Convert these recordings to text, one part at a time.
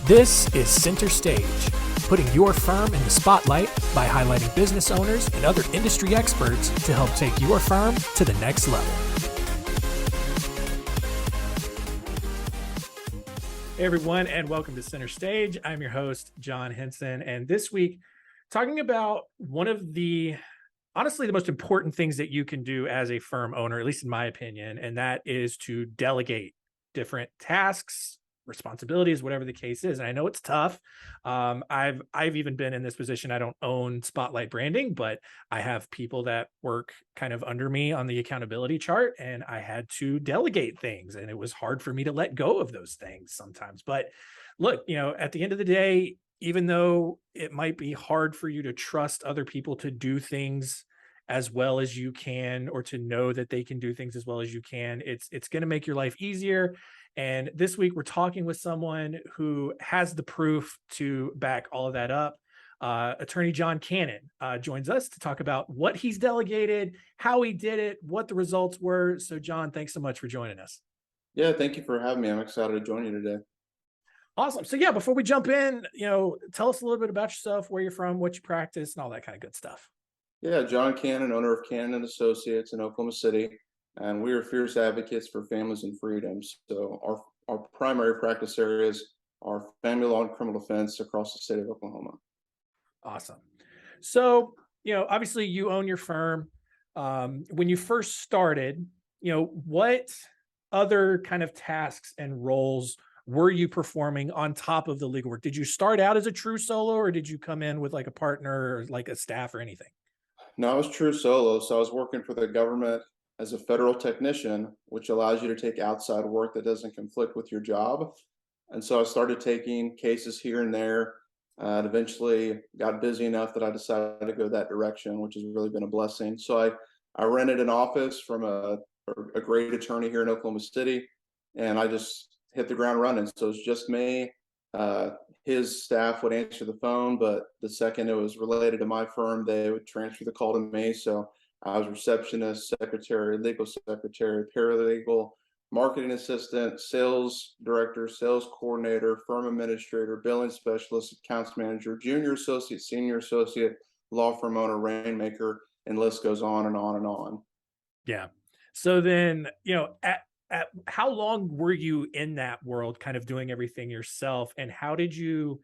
This is Center Stage, putting your firm in the spotlight by highlighting business owners and other industry experts to help take your firm to the next level. Hey everyone, and welcome to Center Stage. I'm your host, John Henson, and this week, talking about one of the, honestly, the most important things that you can do as a firm owner, at least in my opinion, and that is to delegate different tasks, responsibilities, whatever the case is. And I know it's tough. I've even been in this position. I don't own Spotlight branding, but I have people that work kind of under me on the accountability chart, and I had to delegate things, and it was hard for me to let go of those things sometimes. But look, at the end of the day, even though it might be hard for you to trust other people to do things as well as you can, or to know that they can do things as well as you can, it's going to make your life easier. And this week, we're talking with someone who has the proof to back all of that up. Attorney John Cannon joins us to talk about what he's delegated, how he did it, what the results were. So, John, thanks so much for joining us. Yeah, thank you for having me. I'm excited to join you today. Awesome. So, yeah, before we jump in, tell us a little bit about yourself, where you're from, what you practice, and all that kind of good stuff. Yeah, John Cannon, owner of Cannon and Associates in Oklahoma City, and we are fierce advocates for families and freedoms. So our primary practice areas are family law and criminal defense across the state of Oklahoma. Awesome. So, obviously you own your firm. When you first started, what other kind of tasks and roles were you performing on top of the legal work? Did you start out as a true solo, or did you come in with like a partner or like a staff or anything? No, I was true solo. So I was working for the government as a federal technician, which allows you to take outside work that doesn't conflict with your job. And so I started taking cases here and there, and eventually got busy enough that I decided to go that direction, which has really been a blessing. So I rented an office from a great attorney here in Oklahoma City, and I just hit the ground running. So it's just me. His staff would answer the phone, but the second it was related to my firm, they would transfer the call to me. So I was receptionist, secretary, legal secretary, paralegal, marketing assistant, sales director, sales coordinator, firm administrator, billing specialist, accounts manager, junior associate, senior associate, law firm owner, rainmaker, and list goes on and on and on. Yeah. So then, at how long were you in that world, kind of doing everything yourself? And how did you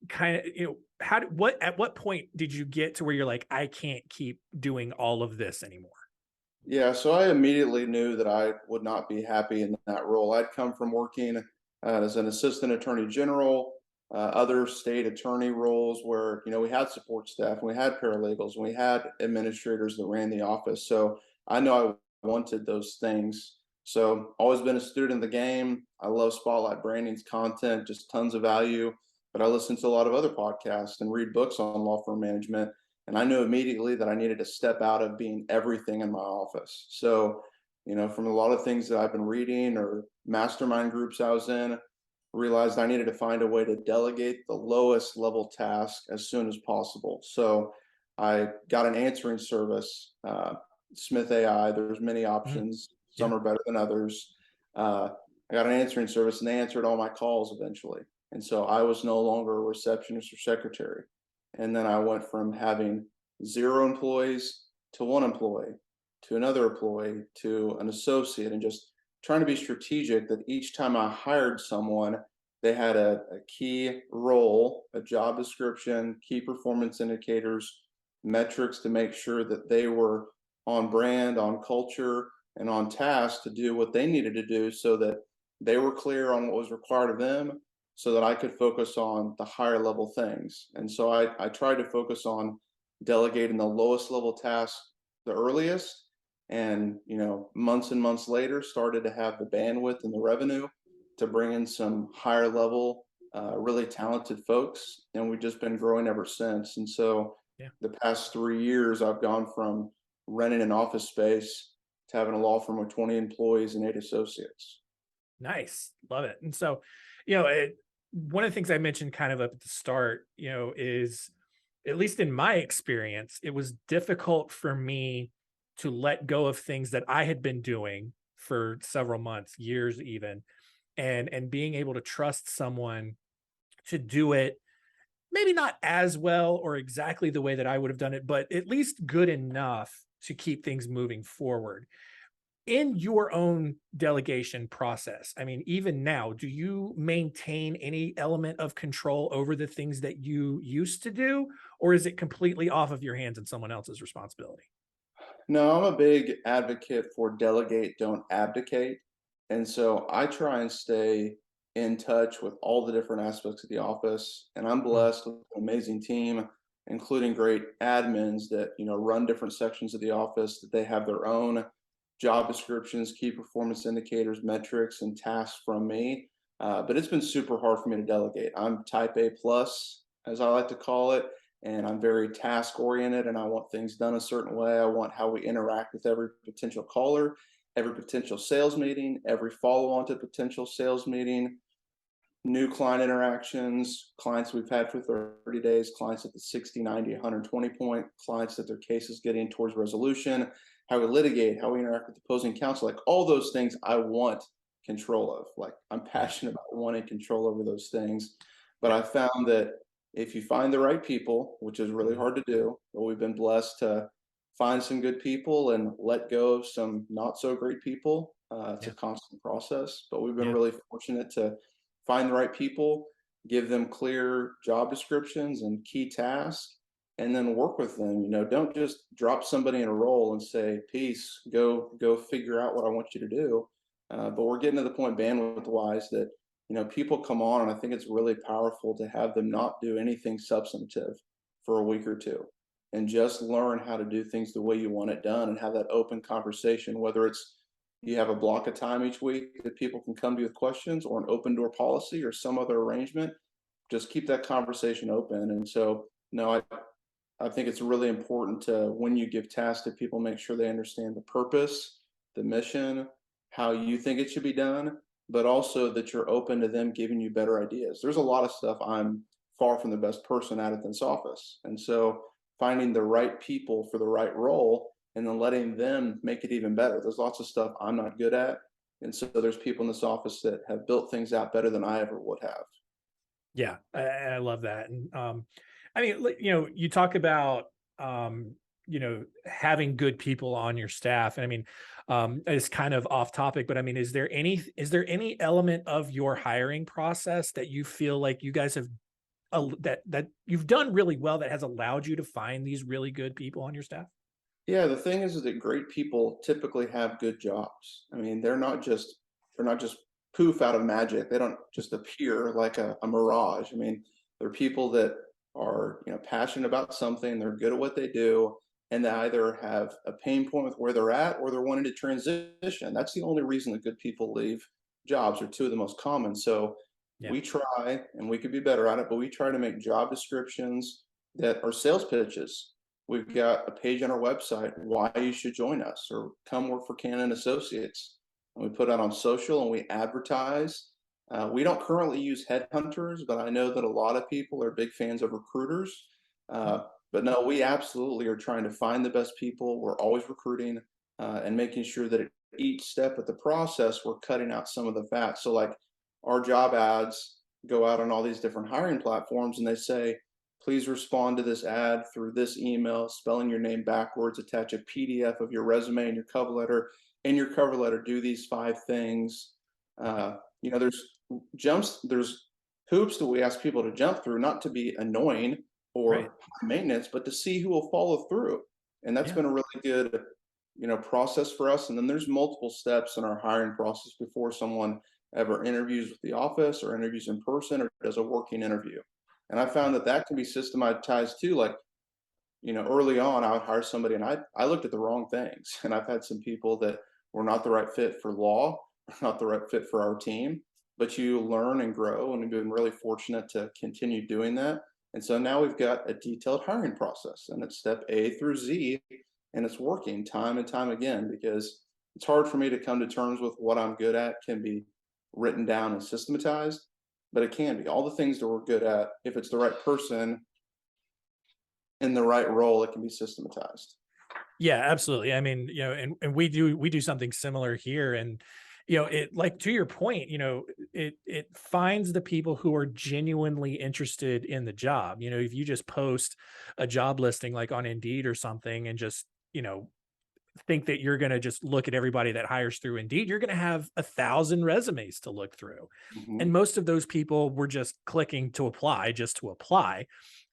kind of, at what point did you get to where you're like, I can't keep doing all of this anymore? Yeah, so I immediately knew that I would not be happy in that role. I'd come from working as an assistant attorney general, other state attorney roles where, we had support staff and we had paralegals and we had administrators that ran the office. So I know I wanted those things. So always been a student of the game. I love Spotlight Branding's content, just tons of value. But I listen to a lot of other podcasts and read books on law firm management. And I knew immediately that I needed to step out of being everything in my office. So, from a lot of things that I've been reading or mastermind groups I was in, realized I needed to find a way to delegate the lowest level task as soon as possible. So I got an answering service, Smith AI. There's many options. Some are better than others. I got an answering service, and they answered all my calls eventually. And so I was no longer a receptionist or secretary. And then I went from having 0 employees to 1 employee, to another employee, to an associate, and just trying to be strategic that each time I hired someone, they had a key role, a job description, key performance indicators, metrics to make sure that they were on brand, on culture, and on task to do what they needed to do so that they were clear on what was required of them, so that I could focus on the higher level things. And so I tried to focus on delegating the lowest level tasks the earliest, and months and months later started to have the bandwidth and the revenue to bring in some higher level, really talented folks. And we've just been growing ever since. And so the past 3 years, I've gone from renting an office space to having a law firm with 20 employees and 8 associates. Nice. Love it. And so, one of the things I mentioned kind of up at the start, is, at least in my experience, it was difficult for me to let go of things that I had been doing for several months, years even, and being able to trust someone to do it, maybe not as well or exactly the way that I would have done it, but at least good enough to keep things moving forward. In your own delegation process, I mean, even now, do you maintain any element of control over the things that you used to do, or is it completely off of your hands and someone else's responsibility? No, I'm a big advocate for delegate, don't abdicate. And so I try and stay in touch with all the different aspects of the office. And I'm Mm, blessed with an amazing team, including great admins that, run different sections of the office, that they have their own job descriptions, key performance indicators, metrics, and tasks from me. But it's been super hard for me to delegate. I'm type A plus, as I like to call it, and I'm very task oriented and I want things done a certain way. I want how we interact with every potential caller, every potential sales meeting, every follow on to potential sales meeting, new client interactions, clients we've had for 30 days, clients at the 60, 90, 120 point, clients that their case is getting towards resolution, how we litigate, how we interact with opposing counsel, like all those things I want control of. Like I'm yeah, passionate about wanting control over those things. But yeah, I found that if you find the right people, which is really mhm, hard to do, but we've been blessed to find some good people and let go of some not so great people. It's a yeah, constant process, but we've been yeah, really fortunate to find the right people, give them clear job descriptions and key tasks, and then work with them. Don't just drop somebody in a role and say, "Peace, go figure out what I want you to do." But we're getting to the point bandwidth wise that people come on, and I think it's really powerful to have them not do anything substantive for a week or two, and just learn how to do things the way you want it done, and have that open conversation. Whether it's you have a block of time each week that people can come to you with questions, or an open door policy, or some other arrangement, just keep that conversation open. And so, no, I think it's really important to, when you give tasks to people, make sure they understand the purpose, the mission, how you think it should be done, but also that you're open to them giving you better ideas. There's a lot of stuff I'm far from the best person at this office. And so finding the right people for the right role and then letting them make it even better. There's lots of stuff I'm not good at. And so there's people in this office that have built things out better than I ever would have. yeah. I love that. And I mean, you talk about having good people on your staff, and I mean, it's kind of off topic, but I mean, is there any element of your hiring process that you feel like you guys have that you've done really well that has allowed you to find these really good people on your staff? Yeah, the thing is that great people typically have good jobs. I mean, they're not just poof out of magic. They don't just appear like a mirage. I mean, they're people that are, passionate about something, they're good at what they do, and they either have a pain point with where they're at or they're wanting to transition. That's the only reason that good people leave jobs, or two of the most common. So Yeah. we try, and we could be better at it, but we try to make job descriptions that are sales pitches. We've got a page on our website, why you should join us or come work for Canon Associates. And we put out on social and we advertise. We don't currently use headhunters, but I know that a lot of people are big fans of recruiters. Mm, But no, we absolutely are trying to find the best people. We're always recruiting and making sure that at each step of the process, we're cutting out some of the fat. So, like, our job ads go out on all these different hiring platforms and they say, please respond to this ad through this email, spelling your name backwards, attach a PDF of your resume and your cover letter. In your cover letter, do these 5 things. There's hoops that we ask people to jump through, not to be annoying right. or high maintenance, but to see who will follow through. And that's Yeah. been a really good, process for us. And then there's multiple steps in our hiring process before someone ever interviews with the office or interviews in person or does a working interview. And I Yeah. found that that can be systematized too. Like, early on, I would hire somebody and I looked at the wrong things. And I've had some people that were not the right fit for law, not the right fit for our team, but you learn and grow. And we've been really fortunate to continue doing that. And so now we've got a detailed hiring process and it's step A through Z, and it's working time and time again because it's hard for me to come to terms with what I'm good at can be written down and systematized, but it can be all the things that we're good at. If it's the right person in the right role, it can be systematized. Yeah, absolutely. I mean, and we do something similar here. And it, like, to your point, it finds the people who are genuinely interested in the job. If you just post a job listing like on Indeed or something and just, think that you're going to just look at everybody that hires through Indeed, you're going to have 1,000 resumes to look through. And Mhm. most of those people were just clicking to apply just to apply.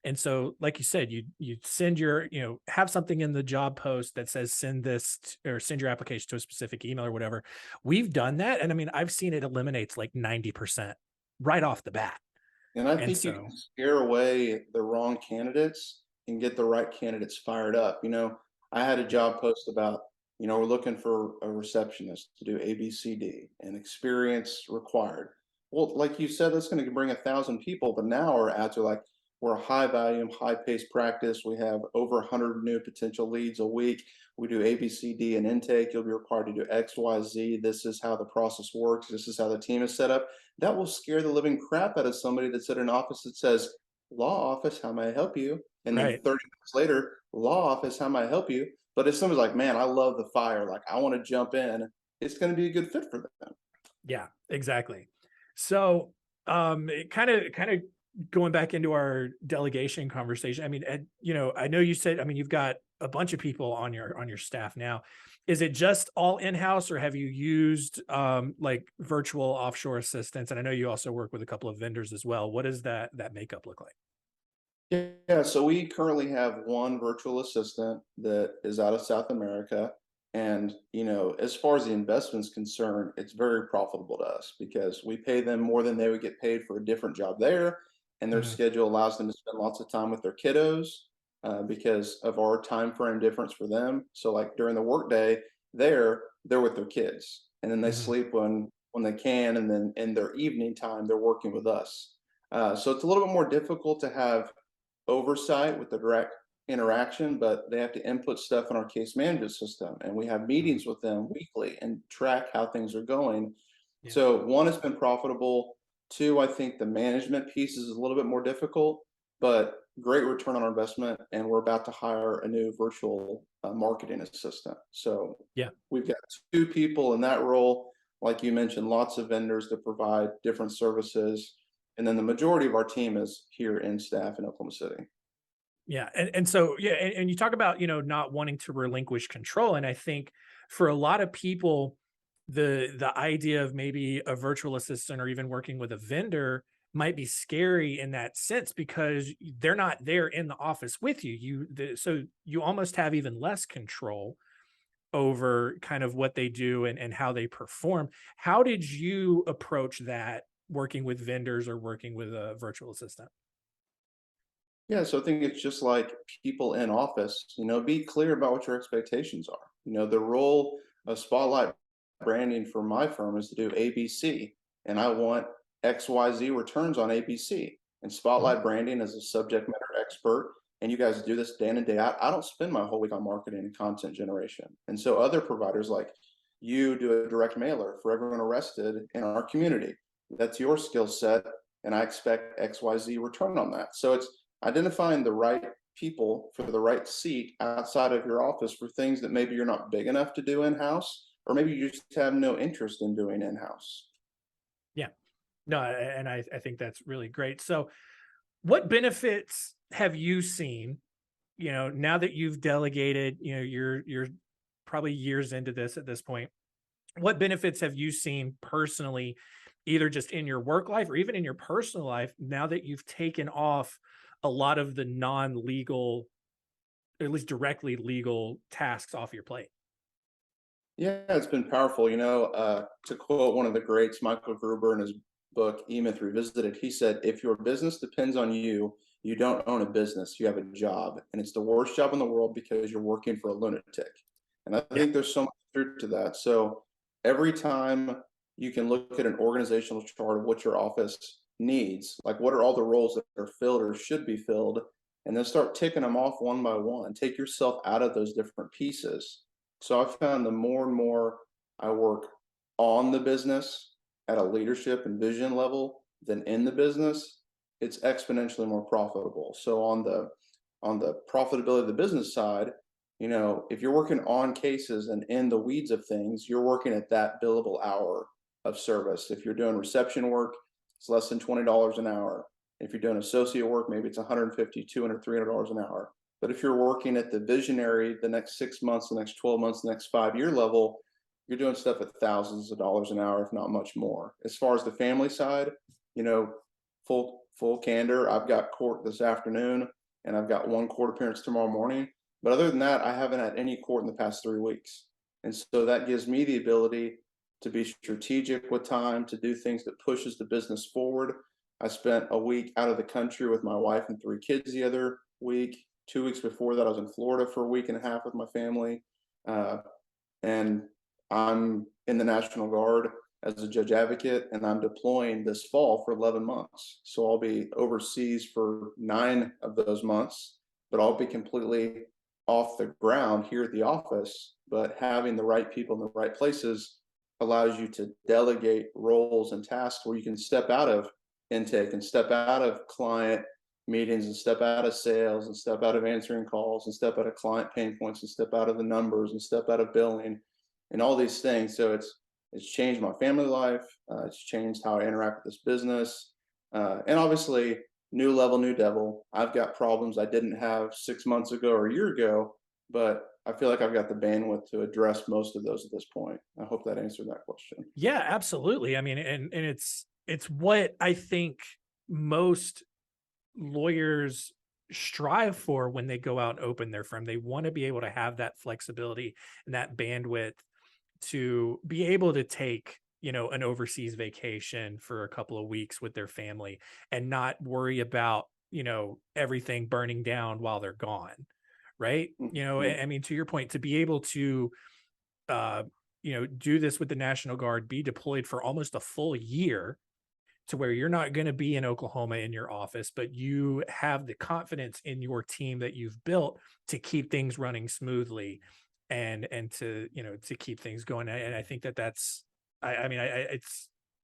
And so, like you said, you send your, have something in the job post that says send this or send your application to a specific email or whatever. We've done that. And I mean, I've seen it eliminates like 90% right off the bat. And I And think you can so, scare away the wrong candidates and get the right candidates fired up. I had a yeah, job post about, we're looking for a receptionist to do ABCD and experience required. Well, like you said, that's going to bring 1,000 people, but now our ads are like, we're a high volume, high paced practice. We have over 100 new potential leads a week. We do ABCD and intake. You'll be required to do XYZ. This is how the process works. This is how the team is set up. That will scare the living crap out of somebody that's at an office that says, law office, how may I help you? And then right. 30 minutes later, law office, how may I help you? But if somebody's like, man, I love the fire, like I want to jump in, it's going to be a good fit for them. Yeah, exactly. So, it kind of going back into our delegation conversation. I mean, I know you said, I mean, you've got a bunch of people on your staff now. Is it just all in-house, or have you used like virtual offshore assistants? And I know you also work with a couple of vendors as well. What does that makeup look like? Yeah, so we currently have one virtual assistant that is out of South America. And, as far as the investment's concerned, it's very profitable to us because we pay them more than they would get paid for a different job there. And their Mhm, schedule allows them to spend lots of time with their kiddos because of our time frame difference for them. So, like during the workday, they're with their kids, and then they mhm, sleep when they can, and then in their evening time, they're working with us. So it's a little bit more difficult to have oversight with the direct interaction, but they have to input stuff in our case management system. And we have mhm. meetings with them weekly and track how things are going. Yeah, So, one, has been profitable. Two, I think the management piece is a little bit more difficult, but great return on our investment. And we're about to hire a new virtual marketing assistant. So, yeah. we've got two people in that role. Like you mentioned, lots of vendors that provide different services, and then the majority of our team is here in staff in Oklahoma City. Yeah, and so yeah, and you talk about, not wanting to relinquish control, and I think for a lot of people, the idea of maybe a virtual assistant or even working with a vendor might be scary in that sense because they're not there in the office with you. So you almost have even less control over kind of what they do and how they perform. How did you approach that working with vendors or working with a virtual assistant? Yeah, so I think it's just like people in office, be clear about what your expectations are. The role of spotlight branding for my firm is to do ABC, and I want XYZ returns on ABC. And Mhm, spotlight branding as a subject matter expert, and you guys do this day in and day out. I don't spend my whole week on marketing and content generation. And so other providers like you do a direct mailer for everyone arrested in our community. That's your skill set, and I expect XYZ return on that. So it's identifying the right people for the right seat outside of your office for things that maybe you're not big enough to do in house, or maybe you just have no interest in doing in house. yeah. No, and I think that's really great. So, what benefits have you seen, now that you've delegated, you're probably years into this at this point. What benefits have you seen personally, either just in your work life or even in your personal life, now that you've taken off a lot of the non-legal, at least directly legal tasks off your plate? Yeah, it's been powerful. To quote one of the greats, Michael Gruber, in his book E-Myth Revisited, he said, "If your business depends on you, you don't own a business, you have a job. And it's the worst job in the world because you're working for a lunatic." And I Yeah. think there's so much truth to that. So every time you can look at an organizational chart of what your office needs, like what are all the roles that are filled or should be filled, and then start ticking them off one by one. Take yourself out of those different pieces. So I found the more and more I work on the business at a leadership and vision level than in the business, it's exponentially more profitable. So on the profitability of the business side, If you're working on cases and in the weeds of things, you're working at that billable hour of service. If you're doing reception work, it's less than $20 an hour. If you're doing associate work, maybe it's 150, 200, $300 an hour. But if you're working at the visionary, the next 6 months, the next 12 months, the next 5 year level, you're doing stuff at thousands of dollars an hour, if not much more. As far as the family side, you know, full candor, I've got court this afternoon and I've got one court appearance tomorrow morning. But other than that, I haven't had any court in the past 3 weeks. And so that gives me the ability to be strategic with time, to do things that pushes the business forward. I spent a week out of the country with my wife and 3 kids the other week. 2 weeks before that, I was in Florida for a week and a half with my family. And I'm in the National Guard as a judge advocate, and I'm deploying this fall for 11 months. So I'll be overseas for 9 of those months, but I'll be completely off the ground here at the office. But having the right people in the right places allows you to delegate roles and tasks where you can step out of intake and step out of client meetings and step out of sales and step out of answering calls and step out of client pain points and step out of the numbers and step out of billing and all these things. So it's changed my family life. It's changed how I interact with this business. And obviously, new level, new devil. I've got problems I didn't have 6 months ago or a year ago, but I feel like I've got the bandwidth to address most of those at this point. I hope that answered that question. Yeah, absolutely. I mean, and it's what I think most lawyers strive for when they go out and open their firm. They want to be able to have that flexibility and that bandwidth to be able to take, an overseas vacation for a couple of weeks with their family and not worry about, everything burning down while they're gone. Right. Mhm. I mean, to your point, to be able to, do this with the National Guard, be deployed for almost a full year to where you're not going to be in Oklahoma in your office, but you have the confidence in your team that you've built to keep things running smoothly and to, to keep things going. And I think that that's, I mean,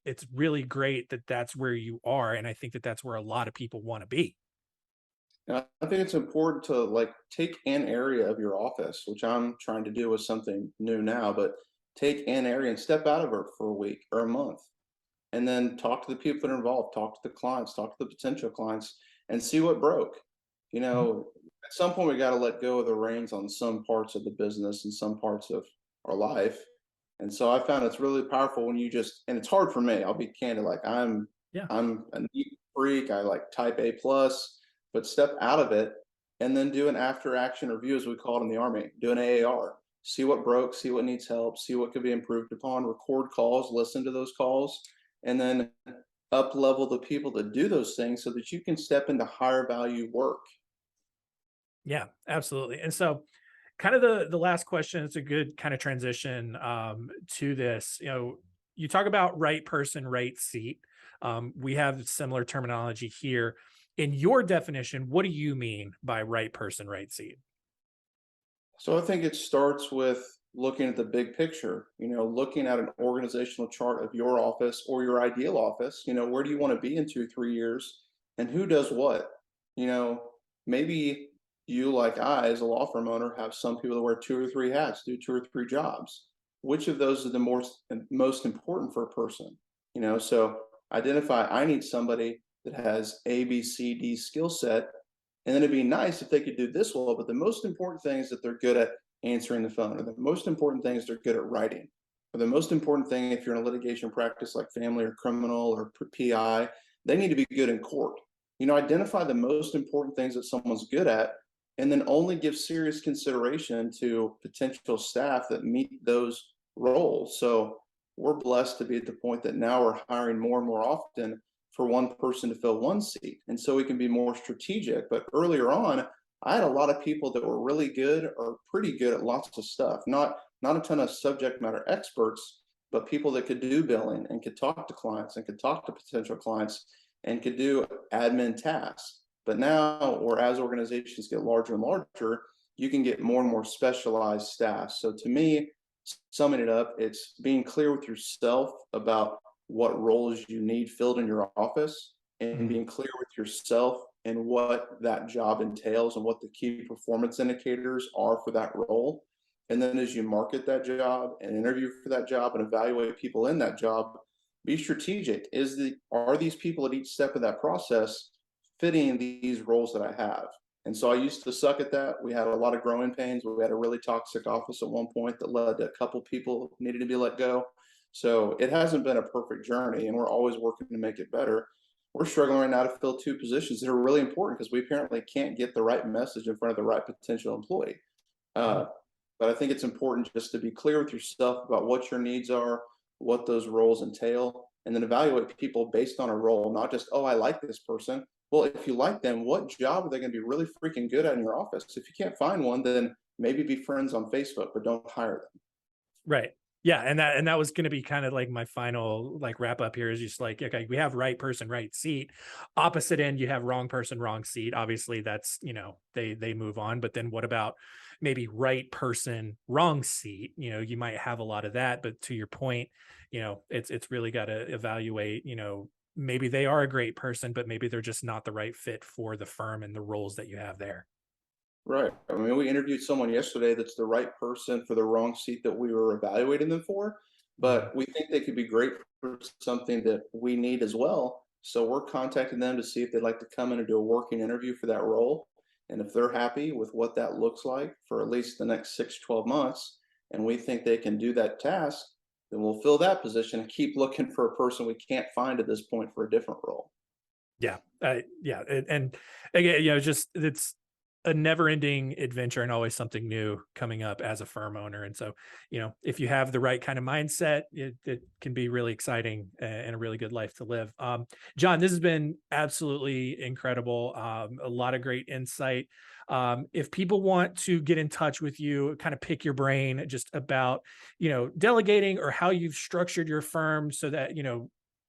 it's really great that that's where you are. And I think that that's where a lot of people want to be. And I think it's important to like take an area of your office, which I'm trying to do with something new now, but take an area and step out of it for a week or a month and then talk to the people that are involved, talk to the clients, talk to the potential clients, and see what broke. Mhm. At some point we got to let go of the reins on some parts of the business and some parts of our life. And so I found it's really powerful when you just, and it's hard for me. I'll be candid. Like Yeah. I'm a neat freak. I like type A plus, but step out of it and then do an after action review, as we call it in the Army. Do an AAR. See what broke. See what needs help. See what could be improved upon. Record calls. Listen to those calls and then up level the people that do those things so that you can step into higher value work. Yeah, absolutely. And so kind of the last question, it's a good kind of transition to this. You talk about right person, right seat. We have similar terminology here. In your definition, what do you mean by right person, right seat? So I think it starts with looking at the big picture, looking at an organizational chart of your office or your ideal office. Where do you want to be in 2, 3 years and who does what? You know, maybe you, like I, as a law firm owner, have some people that wear 2 or 3 hats, do 2 or 3 jobs. Which of those is the most important for a person? So identify, I need somebody that has A, B, C, D skill set, and then it'd be nice if they could do this well, but the most important thing is that they're good at answering the phone, or the most important thing is they're good at writing, or the most important thing, if you're in a litigation practice like family or criminal or PI, they need to be good in court. Identify the most important things that someone's good at, and then only give serious consideration to potential staff that meet those roles. So we're blessed to be at the point that now we're hiring more and more often for one person to fill one seat. And so we can be more strategic. But earlier on, I had a lot of people that were really good or pretty good at lots of stuff, not a ton of subject matter experts, but people that could do billing and could talk to clients and could talk to potential clients and could do admin tasks. But now, or as organizations get larger and larger, you can get more and more specialized staff. So to me, summing it up, it's being clear with yourself about what roles you need filled in your office and Mhm. being clear with yourself and what that job entails and what the key performance indicators are for that role. And then as you market that job and interview for that job and evaluate people in that job, be strategic. Are these people at each step of that process fitting these roles that I have? And so I used to suck at that. We had a lot of growing pains. We had a really toxic office at one point that led to a couple people who needed to be let go. So it hasn't been a perfect journey, and we're always working to make it better. We're struggling right now to fill two positions that are really important because we apparently can't get the right message in front of the right potential employee. But I think it's important just to be clear with yourself about what your needs are, what those roles entail, and then evaluate people based on a role, not just, oh, I like this person. Well, if you like them, what job are they going to be really freaking good at in your office? If you can't find one, then maybe be friends on Facebook, but don't hire them. Right. Yeah. And that was going to be kind of like my final like wrap up here is just like, okay, we have right person, right seat. Opposite end, you have wrong person, wrong seat. Obviously that's, they move on, but then what about maybe right person, wrong seat? You might have a lot of that, but to your point, it's really got to evaluate, maybe they are a great person, but maybe they're just not the right fit for the firm and the roles that you have there. Right. I mean, we interviewed someone yesterday that's the right person for the wrong seat that we were evaluating them for, but we think they could be great for something that we need as well. So we're contacting them to see if they'd like to come in and do a working interview for that role. And if they're happy with what that looks like for at least the next 6-12 months, and we think they can do that task, then we'll fill that position and keep looking for a person we can't find at this point for a different role. Yeah. Yeah. And again, it's a never ending adventure and always something new coming up as a firm owner. And so, if you have the right kind of mindset, it can be really exciting and a really good life to live. John, this has been absolutely incredible. A lot of great insight. If people want to get in touch with you, kind of pick your brain just about, delegating or how you've structured your firm so that,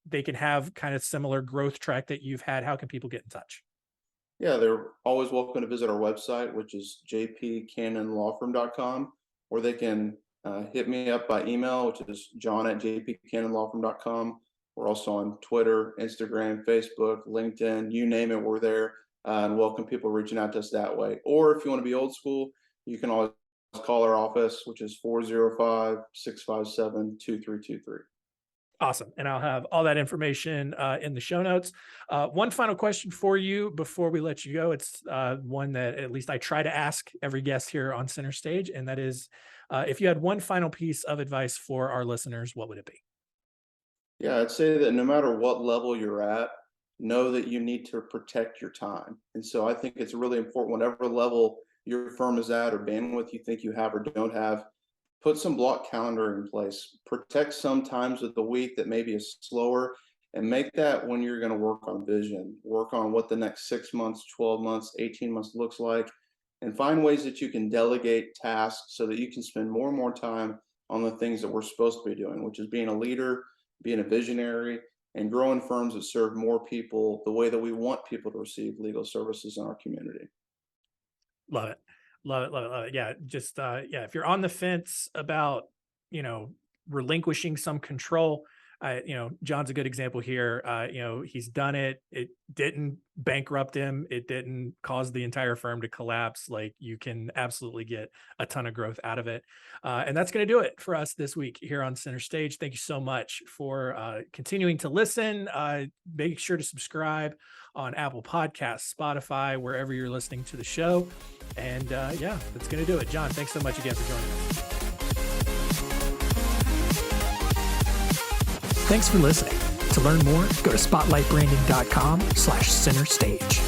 they can have kind of similar growth track that you've had, how can people get in touch? Yeah, they're always welcome to visit our website, which is jpcannonlawfirm.com, or they can hit me up by email, which is john@jpcannonlawfirm.com. We're also on Twitter, Instagram, Facebook, LinkedIn, you name it, we're there, and welcome people reaching out to us that way. Or if you want to be old school, you can always call our office, which is 405-657-2323. Awesome. And I'll have all that information in the show notes. One final question for you before we let you go. It's one that at least I try to ask every guest here on Center Stage. And that is, if you had one final piece of advice for our listeners, what would it be? Yeah, I'd say that no matter what level you're at, know that you need to protect your time. And so I think it's really important, whatever level your firm is at or bandwidth you think you have or don't have, put some block calendar in place. Protect some times of the week that maybe is slower, and make that when you're going to work on vision, work on what the next 6 months, 12 months, 18 months looks like, and find ways that you can delegate tasks so that you can spend more and more time on the things that we're supposed to be doing, which is being a leader, being a visionary, and growing firms that serve more people the way that we want people to receive legal services in our community. Love it. Love it. Love it. Love it. Yeah. Just, if you're on the fence about, relinquishing some control, John's a good example here. He's done it. It didn't bankrupt him. It didn't cause the entire firm to collapse. Like, you can absolutely get a ton of growth out of it. And that's going to do it for us this week here on Center Stage. Thank you so much for continuing to listen. Make sure to subscribe on Apple Podcasts, Spotify, wherever you're listening to the show. And that's going to do it. John, thanks so much again for joining us. Thanks for listening. To learn more, go to spotlightbranding.com/center stage.